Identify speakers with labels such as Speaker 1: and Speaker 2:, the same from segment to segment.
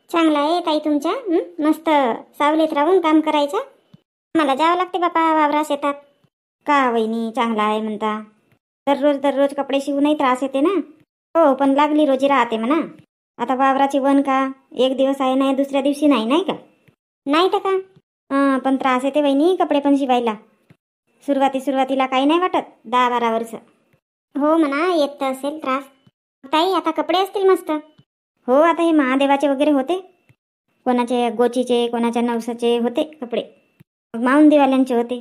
Speaker 1: चांगला आहे ताई तुमच्या. मस्त सावलीत राहून काम करायचं. मला जावं लागते बापा वावरा शेतात. का वहिनी चांगला आहे म्हणता? दररोज दररोज कपडे शिवूनही त्रास येते ना. हो पण लागली रोजी राहते म्हणा. आता वावराची वन का एक दिवस आहे नाही दुसऱ्या दिवशी नाही, नाही का? नाही तर का. पण त्रास येते वहिनी कपडे पण शिवायला. सुरुवातीला काही नाही वाटत, 10-12 वर्ष. हो म्हणा येत असेल त्रास. ताई आता कपडे असतील मस्त. हो आता हे महादेवाचे वगैरे होते, कोणाचे गोचीचे कोणाच्या नवसाचे होते कपडे, मग माऊन दिवाल्यांचे होते.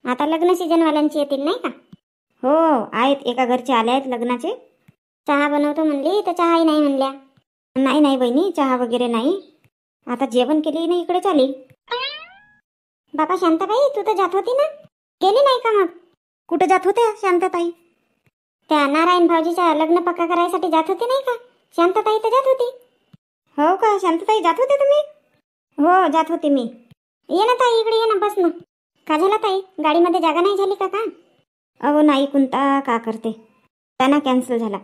Speaker 1: आता लग्न सीजनवाल्यांचे येतील नाही का? हो आहेत, एका घरचे आले आहेत लग्नाचे. चहा बनवतो म्हणली तर चहाही नाही म्हणल्या. नाही नाही बहिणी चहा वगैरे नाही, आता जेवण केली नाही इकडे चाली. बाबा शांताबाई तू तर जात होती ना, गेली नाही का मग? कुठे जात होत्या शांताताई? त्या नारायण भाऊजीच्या लग्न पक्का करायसाठी जात होती नाही का शांताताई? तर जात होती. हो का शांताताई जात होते तुम्ही? हो जात होते मी. ये ना ताई इकडे ये ना, बस ना. का झाला ताई, गाडीमध्ये जागा नाही झाली का? अहो नाही कुंता, का करते, जाना कॅन्सल झाला.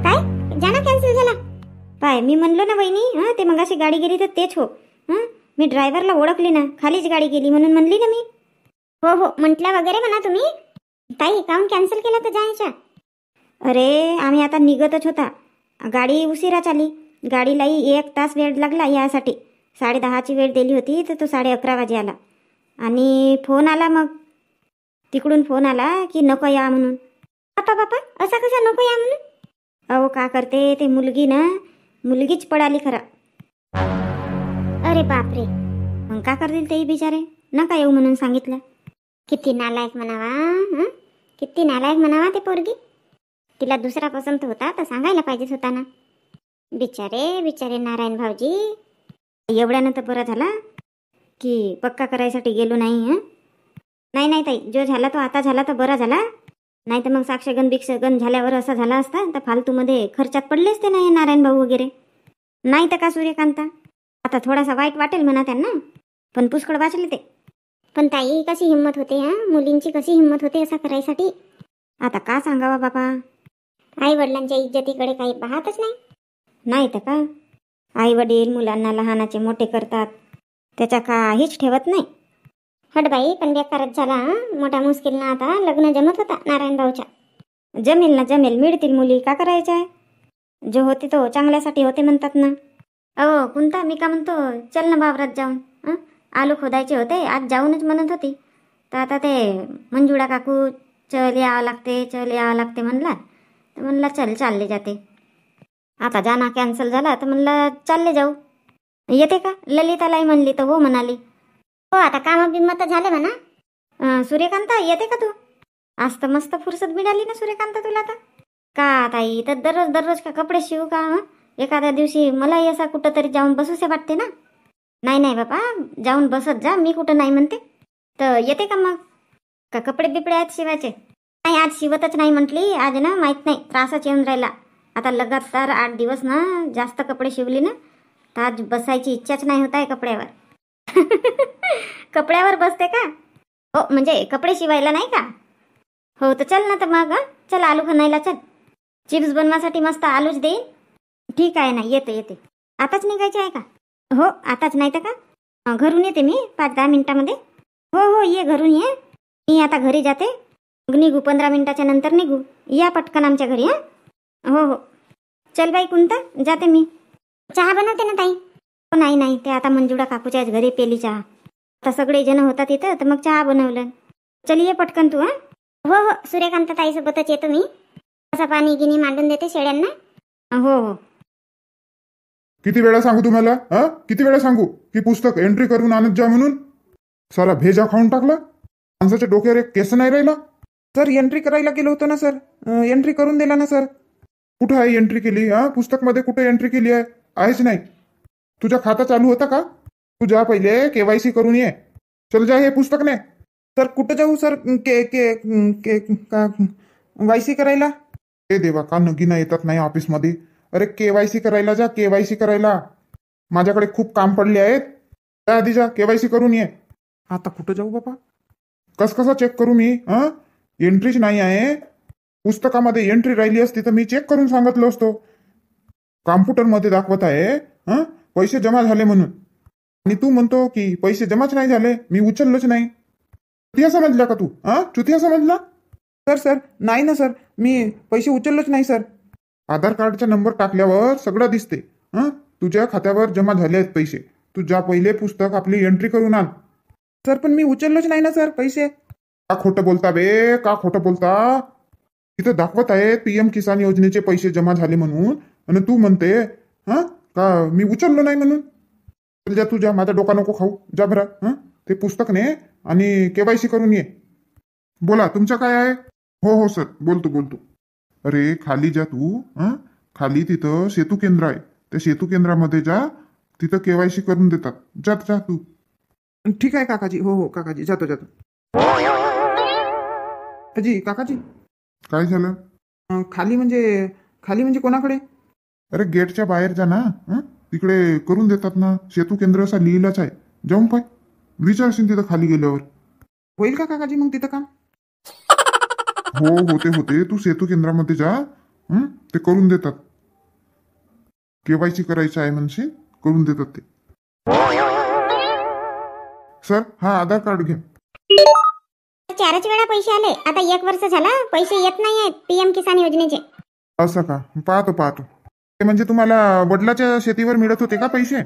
Speaker 1: काय जाना कॅन्सल झाला? पाय मी म्हणलो ना वहिनी, ते मग अशी गाडी गेली तर तेच हो. मी ड्रायव्हरला ओळखली ना, खालीच गाडी गेली म्हणून म्हणली ना मी. हो हो म्हटल्या वगैरे म्हणा तुम्ही. ताई काऊन कॅन्सल केला तर जायच्या? अरे आम्ही आता निघतच होता, गाडी उशिरा चाली. गाडीलाही 1 तास वेळ लागला यासाठी. 10:30ची वेळ दिली होती तर तो 11:30 वाजे आला. आणि फोन आला, मग तिकडून फोन आला की नको या म्हणून. बापा असा कसा नको या म्हणून? अहो का करते ते मुलगी ना, मुलगीच पडाली खरा. अरे बापरे, मग का करतील तेही बिचारे, नका येऊ म्हणून सांगितलं. किती नालायक म्हणावा, किती नालायक म्हणावा ते पोरगी. तिला दुसरा पसंत होता तर सांगायला पाहिजेच होता ना. बिचारे नारायण भाऊजी. एवढ्यानं तर बरं झाला की पक्का करायसाठी गेलो नाही. नाही ताई, जो झाला तो आता झाला तर बरा झाला, नाही तर मग साक्षगण बिक्षगण झाल्यावर असा झाला असता तर फालतूमध्ये खर्चात पडले असते नाही नारायण भाऊ वगैरे. नाही तर का सूर्यकांता, आता थोडासा वाईट वाटेल म्हणा त्यांना, पण पुष्कळ वाचले ते. पण ताई कशी हिंमत होते, मुलींची कशी हिंमत होते असा करायसाठी. आता का सांगावा बापा, आई वडिलांच्या इज्जतीकडे काही पाहतच नाही. नाही तर का, आई वडील मुलांना लहानाचे मोठे करतात, त्याच्या काहीच ठेवत नाही. हट बाई, पण बेकारच झाला. मोठ्या मुश्किलनं आता लग्न जमत होता नारायण भाऊच्या. जमेल ना जमेल, मिळतील मुली, का करायचं आहे. जो होते तो चांगल्यासाठी होते म्हणतात ना. अहो कुंता, मी का म्हणतो चल ना वावरात जाऊन. आलू खोदायचे होते, आज जाऊनच म्हणत होती, तर आता ते मंजुळा काकू चल यावं लागते म्हणला, तर म्हणला चालले जाते. आता जाना कॅन्सल झाला तर म्हणलं चालले जाऊ. येते का? ललितालाही म्हणली तर हो म्हणाली. हो आता काम बिम्मत झाले म्हणा. सूर्यकांता येते का तू? आज तर मस्त फुरसत मिळाली ना सूर्यकांता तुला. आता का ताई, तर दररोज का कपडे शिवू का? एखाद्या दिवशी मलाही असा कुठं तरी जाऊन बसूसे वाटते ना. नाही बापा, जाऊन बसत जा, मी कुठं नाही म्हणते. तर येते का मग? का कपडे बिपडे आहेत शिवायचे? नाही आज शिवतच नाही म्हटली. आज ना माहीत नाही त्रासच येऊन राहिला. आता लगातार 8 दिवस ना जास्त कपडे शिवली ना, तर आज बसायची इच्छाच नाही होत आहे कपड्यावर. कपड्यावर बसते का? हो म्हणजे कपडे शिवायला नाही का? हो तर चल ना तर मग. चल आलू खणायला चल, चिप्स बनवासाठी मस्त आलूच देईन. ठीक आहे ना, येते. आताच निघायचे आहे का? हो आताच, नाही तर का घरून येते मी 5-10 मिनिटामध्ये. हो ये घरून ये, मी आता घरी जाते, मग निघू 15 मिनिटाच्या नंतर निघू. या पटकन आमच्या घरी. हो चल बाई कुंता, जाते मी. चहा बनवते ना ताई? हो नाही ते आता मंजुळा काकूच्या घरी पेली चहा. आता सगळे जण होतात इथं तर मग चहा बनवलं. चल ये पटकन तू. हो सूर्यकांत ताईसोबतच येतो मी. असं पाणी गिनी मांडून देते शेळ्यांना. हो
Speaker 2: किती वेळा सांगू तुम्हाला, किती वेळा सांगू की पुस्तक एंट्री करून आणत जा म्हणून? सारा भेजा खाऊन टाकला. माणसाच्या डोक्यावर एक केस नाही राहिला.
Speaker 3: सर एंट्री करायला गेलो होतो ना सर, एंट्री करून दिला ना सर.
Speaker 2: कुठं आहे एंट्री केली? पुस्तक मध्ये कुठे एंट्री केली आहे? आहेच नाही. तुझा खाता चालू होता का? तू जा पहिले KYC करून ये. चल जा, हे पुस्तक ने.
Speaker 3: सर कुठं जाऊ सर? वायसी करायला?
Speaker 2: हे देवा, का नगीना येतात नाही ऑफिसमध्ये. अरे KYC करायला जा, KYC करायला. माझ्याकडे खूप काम पडले आहेत. जा आधी जा, KYC करून ये.
Speaker 3: आता कुठं जाऊ बाबा?
Speaker 2: कसा चेक करू मी? एंट्रीच नाही आहे पुस्तकामध्ये. एंट्री राहिली असती तर मी चेक करून सांगितलं असतो. कॉम्प्युटरमध्ये दाखवत आहे हं पैसे जमा झाले म्हणून, आणि तू म्हणतो की पैसे जमाच नाही झाले, मी उचललोच नाही. चुतिया समजला का तू? चुतिया समजला?
Speaker 3: सर नाही ना सर, मी पैसे उचललोच नाही सर.
Speaker 2: आधार कार्डचा नंबर टाकल्यावर सगळं दिसते. तुझ्या खात्यावर जमा झाले आहेत पैसे. तू जा पहिले पुस्तक आपली एंट्री करून आण.
Speaker 3: सर पण मी उचललोच नाही ना सर पैसे.
Speaker 2: का खोटं बोलता बे, का खोटं बोलता? तिथं दाखवत आहे PM किसान योजनेचे पैसे जमा झाले म्हणून, आणि तू म्हणते का मी उचललो नाही म्हणून. जा तू जा, माझा डोका नको खाऊ. जा बरं ते पुस्तक ने आणि KYC करून ये. बोला तुमचं काय आहे? हो सर, बोलतो. अरे खाली जा तू. खाली तिथं सेतू केंद्र आहे, त्या सेतू केंद्रामध्ये जा, तिथं KYC करून देतात. जा तू.
Speaker 3: ठीक आहे काकाजी. हो काकाजी, जातो. अजी काकाजी,
Speaker 2: काय झालं?
Speaker 3: खाली म्हणजे कोणाकडे?
Speaker 2: अरे गेटच्या बाहेर जा ना. तिकडे करून देतात ना. सेतू केंद्र असा लिहिलाच आहे. जाऊन पाय, विचारशील तिथं खाली गेल्यावर.
Speaker 3: होईल का काकाजी मग तिथं काम?
Speaker 2: हो होते. तू सेतू केंद्रामध्ये जा, ते करून देतात. KYC करायचं आहे म्हणशील, करून देतात ते. सर हा आधार कार्ड घ्या.
Speaker 1: 4च वेळा पैसे आले. आता 1 वर्ष झाला पैसे येत नाही आहेत PM किसान योजनेचे.
Speaker 2: असं का? पाहतो. ते म्हणजे तुम्हाला वडिलाच्या शेतीवर मिळत होते का पैसे?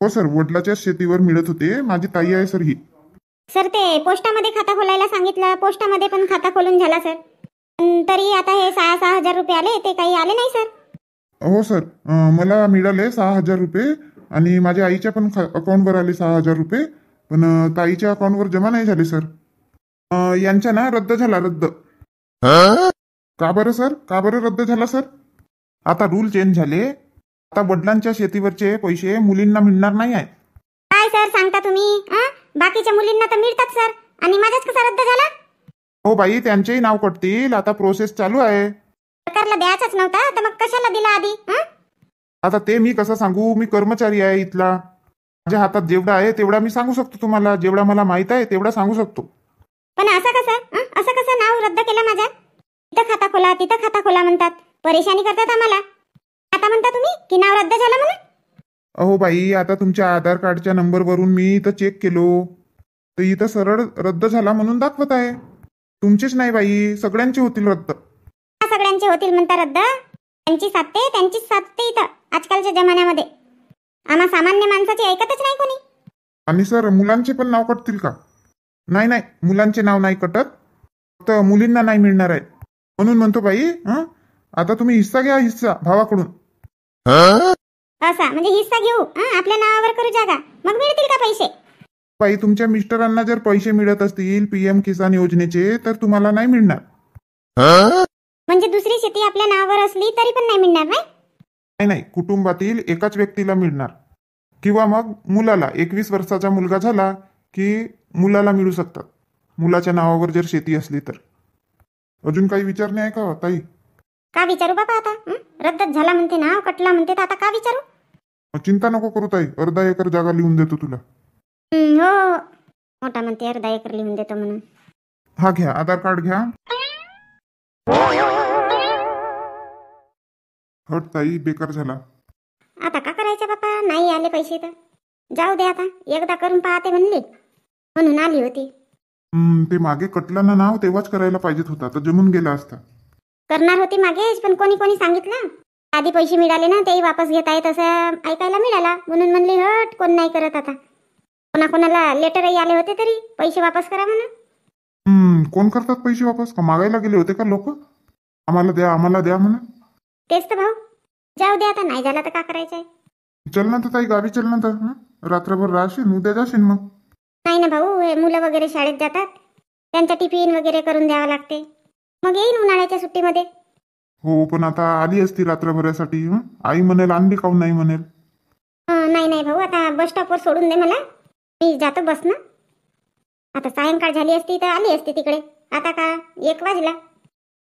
Speaker 2: हो सर, वडिलाच्या शेतीवर मिळत होते. माझी ताई आहे सर ही.
Speaker 1: सर ते पोस्टामध्ये खाता खोलायला सांगितलं, पोस्टामध्ये पण खाता खोलून झाला सर. पण तरी आता हे 6,000 रुपये आले, ते काही आले नाही सर.
Speaker 2: हो सर, मला मिळाले 6,000 रुपये, आणि माझ्या आईच्या पण अकाउंटवर आले 6,000 रुपये, पण ताईच्या अकाउंटवर जमा नाही झाले सर. यांच्या ना रद्द झाला. का बरं सर? का बरं रद्द झाला सर? आता रूल चेंज झाले. आता वडिलांच्या शेतीवरचे पैसे मुलींना मिळणार नाही आहेत.
Speaker 1: काय सर सांगता तुम्ही? बाकीच्या मुलींना तर मिळतात सर, आणि माझाच कसा रद्द झाला?
Speaker 2: हो बाई, त्यांचेही नाव कटतील. आता प्रोसेस चालू आहे.
Speaker 1: सरकारला द्यायचाच नव्हता तर मग कशाला दिला आधी?
Speaker 2: आता ते मी कसं सांगू? मी कर्मचारी आहे इथला. माझ्या हातात जेवढा आहे तेवढा मी सांगू शकतो तुम्हाला. जेवढा मला माहित आहे तेवढा सांगू शकतो.
Speaker 1: पण असं कसं नाव रद्द केलं माझ्या? तिथं खाता खोला, तिथं खाता खोला म्हणतात, परेशानी करतात आम्हाला. आता म्हणता तुम्ही की नाव रद्द झालं म्हणून?
Speaker 2: अहो बाई, आता तुमच्या आधार कार्डच्या नंबरवरून मी इथं चेक केलो, तर इथं सरळ रद्द झाला म्हणून दाखवत आहे. तुमचेच नाही बाई, सगळ्यांचे होतील रद्द.
Speaker 1: सगळ्यांचे होतील म्हणता रद्द? त्यांचीच साधते इथं आजकालच्या जमान्यामध्ये. आम्हा सामान्य माणसाची ऐकतच नाही कोणी.
Speaker 2: आणि सर मुलांचे पण नाव कटतील का? नाही, मुलांचे नाव नाही कटत, फक्त मुलींना नाही मिळणार आहे. म्हणून म्हणतो बाई, आता तुम्ही हिस्सा घ्या, हिस्सा भावाकडून.
Speaker 1: असा म्हणजे हिस्सा घेऊ, आपल्या नावावर करू जागा, मग मिळतील का पैसे?
Speaker 2: बाई, तुमच्या मिस्टरांना जर पैसे मिळत असतील PM किसान योजनेचे, तर तुम्हाला नाही मिळणार.
Speaker 1: म्हणजे दुसरी शेती आपल्या नावावर असली तरी पण नाही मिळणार
Speaker 2: नाही, कुटुंबातील एकाच व्यक्तीला मिळणार, किंवा मग मुलाला. 21 वर्षाचा मुलगा झाला की मुलाला मिळू शकतात, मुलाच्या नावावर जर शेती असली तर. अजून काही विचारणे आहे का ताई?
Speaker 1: का विचारू बाबा आता? रद्दच झाला म्हणते, नाव कटला म्हणते, तर आता का विचारू?
Speaker 2: चिंता नको करू ताई, अर्धा एकर जागा लिहून देतो तुला.
Speaker 1: हो, मोठा म्हणते अर्धा एकर लिहून देतो म्हणून.
Speaker 2: हा घ्या, आधार कार्ड घ्या. हट ताई, बेकार झाला.
Speaker 1: आता का करायचं बापा? नाही आले पैसे तर जाऊ दे. आता एकदा करून पाहते म्हणली, म्हणून आली होती.
Speaker 2: ते मागे कटला ना नाव, तेव्हाच करायला पाहिजेत होता, तर जमून गेला असता.
Speaker 1: करणार होती मागेच, पण कोणी सांगितलं आधी पैसे मिळाले ना तेही वापस घेत आहेत असं ऐकायला मिळाला, म्हणून म्हणली हट, कोण नाही करत. आता कोणाकोणाला लेटरही आले होते तरी पैसे वापस करा म्हणून.
Speaker 2: कोण करतात पैसे वापस? का मागायला गेले होते का लोक? आम्हाला द्या म्हणा.
Speaker 1: तेच तर भाऊ, जाऊ दे आता, नाही झाला तर का करायचंय.
Speaker 2: चल ना तर ताई, गावी चल ना तर. रात्रभर राहशील, उद्या जाशील मग.
Speaker 1: नाही ना भाऊ, हे मुलं वगैरे शाळेत जातात, त्यांचा टिफिन वगैरे करून द्यावा लागते, मग येईन उन्हाळ्याच्या सुट्टीमध्ये.
Speaker 2: हो, पण आता आली असती रात्रभरासाठी. आई म्हणेल आणली काऊन नाही म्हणेल.
Speaker 1: नाही भाऊ, आता बस स्टॉपवर सोडून दे मला, मी जातो बस ना. आता सायंकाळ झाली असती तर आली असती तिकडे, आता का 1 वाजला.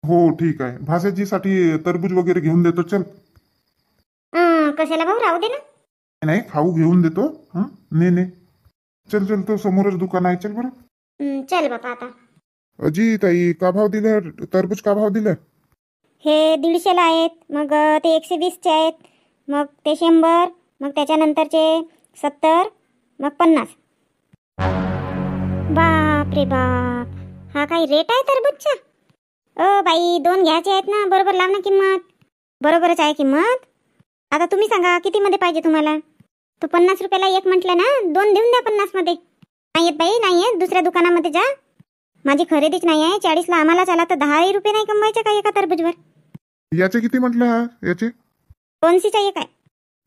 Speaker 2: हो ठीक आहे, भाषेजीसाठी तरबूज वगैरे घेऊन देतो. चल.
Speaker 1: कशाला भाऊ, राहू दे ना.
Speaker 2: नाही, खाऊ घेऊन देतो. ने चल, तो समोरच दुकान आहे, चल बरं.
Speaker 1: चल बापा. आता
Speaker 2: अजी ताई, का भाव दिलं तरबूज? का भाव दिलं?
Speaker 1: हे 150ला आहेत, मग ते 120चे आहेत, मग ते 100, मग त्याच्यानंतरचे 70, मग 50. बाप रे बाप, हा काही रेट आहे तरबूजचा? बाई 2 घ्यायचे आहेत ना, बरोबर लाव ना किंमत. बरोबरच आहे किंमत. आता तुम्ही सांगा कितीमध्ये पाहिजे तुम्हाला? तो 50 रुपयाला एक म्हटलं ना, 2 देऊन द्या 50 मध्ये. नाही येत बाई, नाही येत. दुसऱ्या दुकानामध्ये जा. माझी खरेदीच नाही आहे. 40ला आम्हाला आला तर 10 रुपये नाही कमवायचे का एका तरबूजवर?
Speaker 2: याचे किती म्हटलं हा याचे?
Speaker 1: 200चा एक आहे.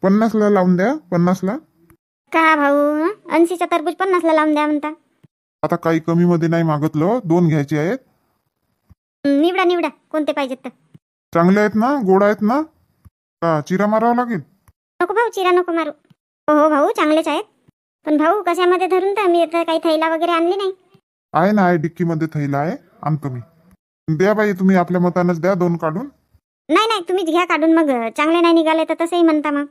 Speaker 2: 50ला लावून द्या, 50ला.
Speaker 1: का भाऊ, 80चा तरबूज 50ला लावून द्या म्हणता?
Speaker 2: आता काही कमी मध्ये नाही मागितलं, 2 घ्यायचे आहेत.
Speaker 1: निवडा निवडा, कोणते पाहिजेत तर.
Speaker 2: चांगले आहेत ना, गोड आहेत ना? का चिरा मारावा लागेल?
Speaker 1: नको भाऊ, चिरा नको मारू. हो भाऊ, चांगलेच आहेत. पण भाऊ कशामध्ये धरून तर मी तर काही थैला वगैरे आणली नाही.
Speaker 2: आहे ना, आहे डिक्कीमध्ये थैला आहे, आणतो मी. द्या बाई, तुम्ही आपल्या मतानच द्या 2 काढून.
Speaker 1: नाही नाही, तुम्हीच घ्या काढून. मग चांगले नाही निघाले तर तसंही म्हणता मग.